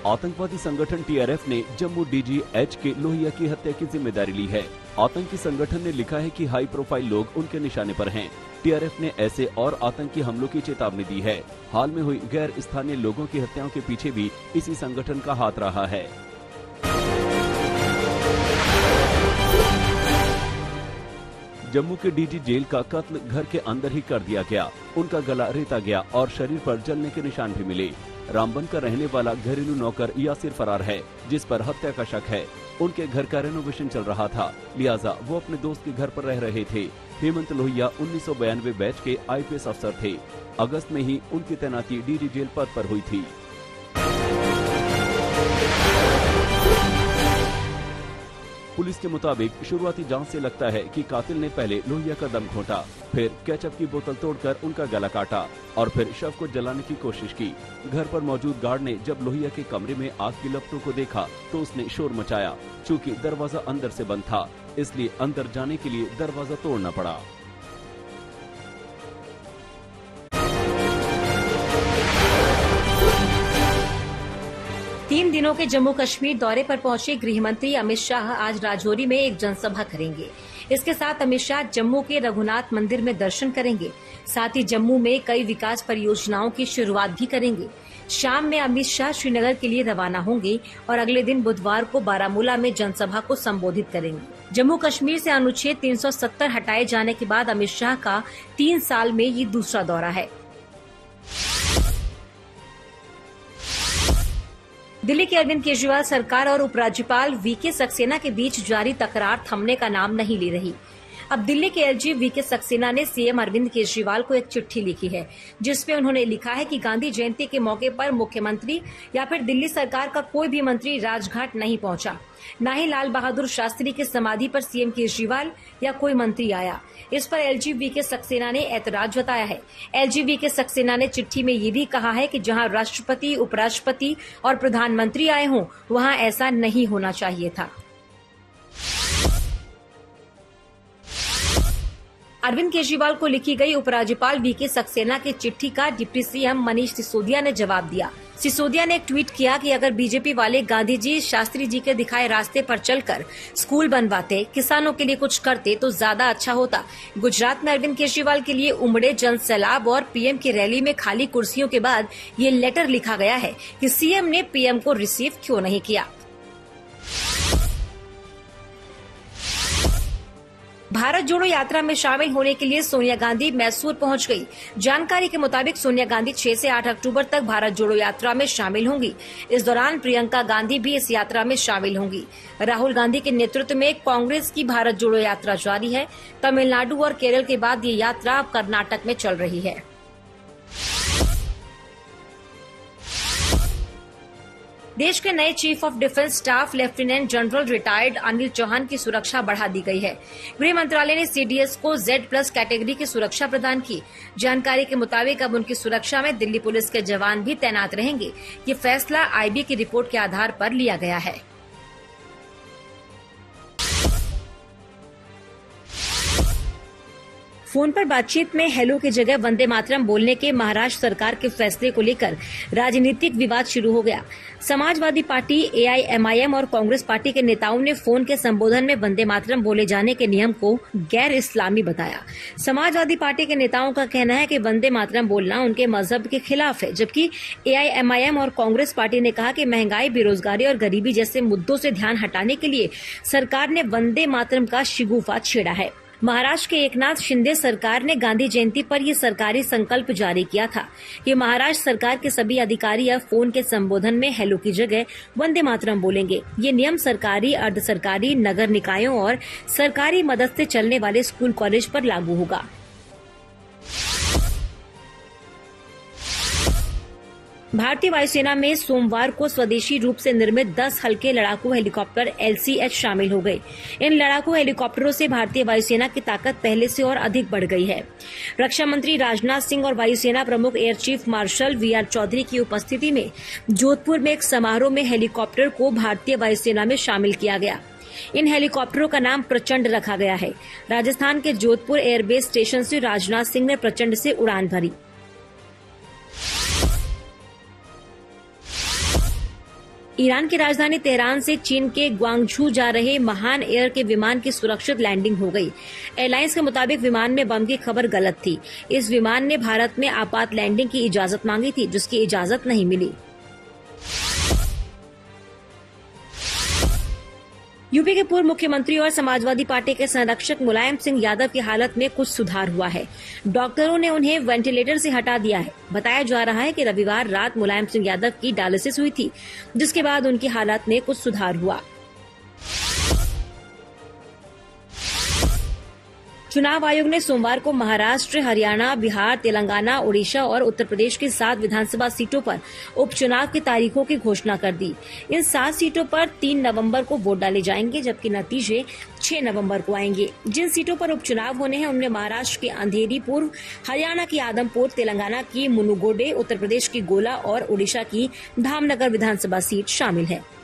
आतंकवादी संगठन टीआरएफ ने जम्मू डीजीएच के लोहिया की हत्या की जिम्मेदारी ली है। आतंकी संगठन ने लिखा है कि हाई प्रोफाइल लोग उनके निशाने पर हैं। टीआरएफ ने ऐसे और आतंकी हमलों की चेतावनी दी है। हाल में हुई गैर स्थानीय लोगों की हत्याओं के पीछे भी इसी संगठन का हाथ रहा है। जम्मू के डीजी जेल का कत्ल घर के अंदर ही कर दिया गया। उनका गला रेता गया और शरीर पर जलने के निशान भी मिले। रामबन का रहने वाला घरेलू नौकर यासिर फरार है, जिस पर हत्या का शक है। उनके घर का रेनोवेशन चल रहा था, लिहाजा वो अपने दोस्त के घर पर रह रहे थे। हेमंत लोहिया 1992 बैच के आईपीएस अफसर थे। अगस्त में ही उनकी तैनाती डीजी जेल पद पर हुई थी। पुलिस के मुताबिक शुरुआती जांच से लगता है कि कातिल ने पहले लोहिया का दम घोंटा, फिर केचप की बोतल तोड़कर उनका गला काटा और फिर शव को जलाने की कोशिश की। घर पर मौजूद गार्ड ने जब लोहिया के कमरे में आग की लपटों को देखा तो उसने शोर मचाया। चूंकि दरवाजा अंदर से बंद था, इसलिए अंदर जाने के लिए दरवाजा तोड़ना पड़ा। तीन दिनों के जम्मू कश्मीर दौरे पर पहुंचे गृह मंत्री अमित शाह आज राजौरी में एक जनसभा करेंगे। इसके साथ अमित शाह जम्मू के रघुनाथ मंदिर में दर्शन करेंगे। साथ ही जम्मू में कई विकास परियोजनाओं की शुरुआत भी करेंगे। शाम में अमित शाह श्रीनगर के लिए रवाना होंगे और अगले दिन बुधवार को बारामूला में जनसभा को संबोधित करेंगे। जम्मू कश्मीर से अनुच्छेद 370 हटाए जाने के बाद अमित शाह का 3 साल में ये दूसरा दौरा है। दिल्ली के अरविंद केजरीवाल सरकार और उपराज्यपाल वीके सक्सेना के बीच जारी तकरार थमने का नाम नहीं ले रही। अब दिल्ली के एलजी वीके सक्सेना ने सीएम अरविंद केजरीवाल को एक चिट्ठी लिखी है, जिसमें उन्होंने लिखा है कि गांधी जयंती के मौके पर मुख्यमंत्री या फिर दिल्ली सरकार का कोई भी मंत्री राजघाट नहीं पहुंचा। न ही लाल बहादुर शास्त्री की समाधि पर सीएम केजरीवाल या कोई मंत्री आया। इस पर एलजीवीके सक्सेना ने ऐतराज जताया है। एलजीवीके सक्सेना ने चिट्ठी में ये भी कहा है कि जहां राष्ट्रपति, उपराष्ट्रपति और प्रधानमंत्री आए हों, वहां ऐसा नहीं होना चाहिए था। अरविंद केजरीवाल को लिखी गई उपराज्यपाल वीके सक्सेना की चिट्ठी का डिप्टी सीएम मनीष सिसोदिया ने जवाब दिया। सिसोदिया ने एक ट्वीट किया कि अगर बीजेपी वाले गांधी जी, शास्त्री जी के दिखाए रास्ते पर चलकर स्कूल बनवाते, किसानों के लिए कुछ करते तो ज्यादा अच्छा होता। गुजरात में अरविंद केजरीवाल के लिए उमड़े जन सैलाब और पीएम की रैली में खाली कुर्सियों के बाद ये लेटर लिखा गया है कि सीएम ने पीएम को रिसीव क्यों नहीं किया। भारत जोड़ो यात्रा में शामिल होने के लिए सोनिया गांधी मैसूर पहुंच गई। जानकारी के मुताबिक सोनिया गांधी 6 से 8 अक्टूबर तक भारत जोड़ो यात्रा में शामिल होंगी। इस दौरान प्रियंका गांधी भी इस यात्रा में शामिल होंगी। राहुल गांधी के नेतृत्व में कांग्रेस की भारत जोड़ो यात्रा जारी है। तमिलनाडु और केरल के बाद ये यात्रा अब कर्नाटक में चल रही है। देश के नए chief of defence staff lieutenant general retired Anil Chauhan की सुरक्षा बढ़ा दी गई है। गृह मंत्रालय ने सीडीएस को Z+ कैटेगरी की सुरक्षा प्रदान की। जानकारी के मुताबिक अब उनकी सुरक्षा में दिल्ली पुलिस के जवान भी तैनात रहेंगे। ये फैसला आईबी की रिपोर्ट के आधार पर लिया गया है। फोन पर बातचीत में हेलो की जगह वंदे मातरम बोलने के महाराष्ट्र सरकार के फैसले को लेकर राजनीतिक विवाद शुरू हो गया। समाजवादी पार्टी, AIMIM और कांग्रेस पार्टी के नेताओं ने फोन के संबोधन में वंदे मातरम बोले जाने के नियम को गैर इस्लामी बताया। समाजवादी पार्टी के नेताओं का कहना है कि वंदे मातरम बोलना उनके मजहब के खिलाफ है, जबकि AIMIM और कांग्रेस पार्टी ने कहा कि महंगाई, बेरोजगारी और गरीबी जैसे मुद्दों से ध्यान हटाने के लिए सरकार ने वंदे मातरम का शिगुफा छेड़ा है। महाराष्ट्र के एकनाथ शिंदे सरकार ने गांधी जयंती पर यह सरकारी संकल्प जारी किया था कि महाराष्ट्र सरकार के सभी अधिकारी अब फोन के संबोधन में हेलो की जगह वंदे मातरम बोलेंगे। ये नियम सरकारी, अर्ध सरकारी, नगर निकायों और सरकारी मदद से चलने वाले स्कूल कॉलेज पर लागू होगा। भारतीय वायुसेना में सोमवार को स्वदेशी रूप से निर्मित 10 हल्के लड़ाकू हेलीकॉप्टर LCH शामिल हो गए। इन लड़ाकू हेलीकॉप्टरों से भारतीय वायुसेना की ताकत पहले से और अधिक बढ़ गई है। रक्षा मंत्री राजनाथ सिंह और वायुसेना प्रमुख air chief marshal VR Chaudhari की उपस्थिति में जोधपुर में एक समारोह में हेलीकॉप्टर को भारतीय वायुसेना में शामिल किया गया। इन हेलीकॉप्टरों का नाम प्रचंड रखा गया है। राजस्थान के जोधपुर एयरबेस स्टेशन से राजनाथ सिंह ने प्रचंड से उड़ान भरी। ईरान की राजधानी तेहरान से चीन के ग्वांगझू जा रहे महान एयर के विमान की सुरक्षित लैंडिंग हो गई। एयरलाइंस के मुताबिक विमान में बम की खबर गलत थी। इस विमान ने भारत में आपात लैंडिंग की इजाजत मांगी थी, जिसकी इजाजत नहीं मिली। यूपी के पूर्व मुख्यमंत्री और समाजवादी पार्टी के संरक्षक मुलायम सिंह यादव की हालत में कुछ सुधार हुआ है। डॉक्टरों ने उन्हें वेंटिलेटर से हटा दिया है। बताया जा रहा है कि रविवार रात मुलायम सिंह यादव की डायलिसिस हुई थी, जिसके बाद उनकी हालत में कुछ सुधार हुआ। चुनाव आयोग ने सोमवार को महाराष्ट्र, हरियाणा, बिहार, तेलंगाना, ओडिशा और उत्तर प्रदेश की 7 विधानसभा सीटों पर उपचुनाव की तारीखों की घोषणा कर दी। इन 7 सीटों पर 3 नवंबर को वोट डाले जाएंगे, जबकि नतीजे 6 नवंबर को आएंगे। जिन सीटों पर उपचुनाव होने हैं उनमें महाराष्ट्र की अंधेरी पूर्व, हरियाणा की आदमपुर, तेलंगाना की मुनुगोडे, उत्तर प्रदेश की गोला और ओडिशा की धामनगर विधानसभा सीट शामिल है।